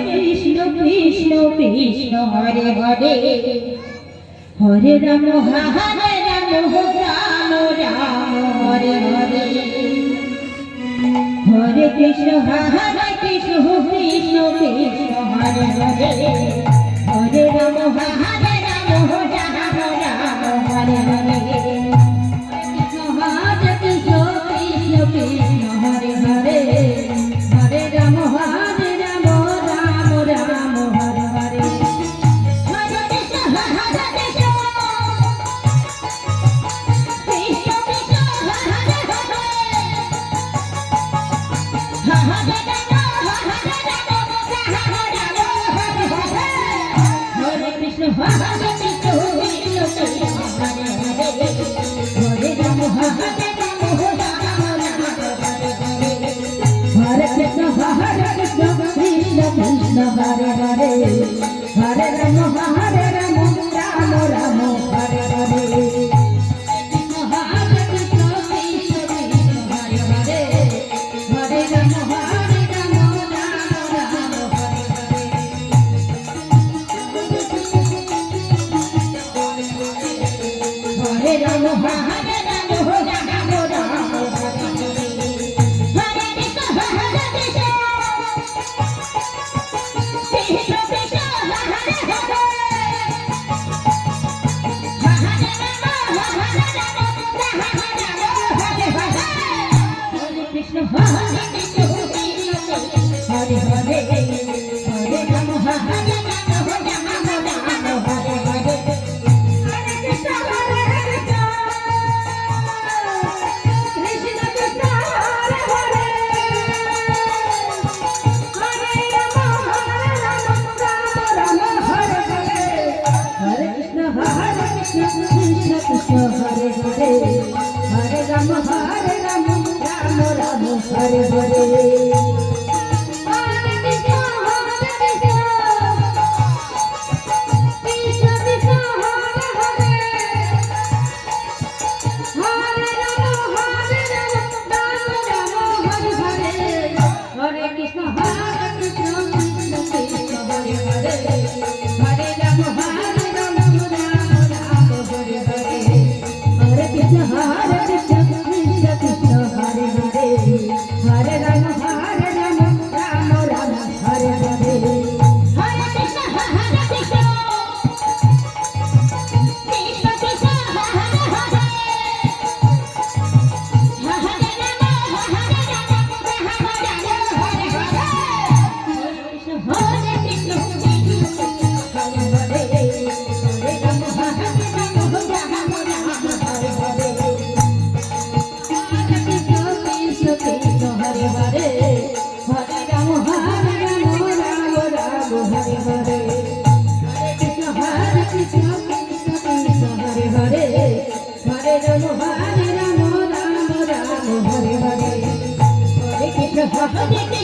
Krishna Krishna Krishna Hare Hare Hare Ram Hare Ram Ram Ram Hare Hare Hare Krishna Krishna Krishna Krishna Hare Hare Hare Ram Hare Ram Ram Ram Hare Hare Hare Krishna Krishna Krishna Hare Hare Hare Ram Ram Ram Hare Hare Hare Krishna Krishna Krishna Krishna Hare Hare Ram Ram Ram Hare Hare Hare Krishna Krishna Krishna Hare Hare Hare Ram Ram Ram Hare Hare Hare Ram Ram Ram Hare Hare Hare Ram Hare Ram Hare Hare Hare Krishna Krishna Krishna Hare Hare Hare Ram Ram Hare Hare Hare Krishna Krishna Krishna Hare Hare Hare Ram Ram Ram Hare Hare Hare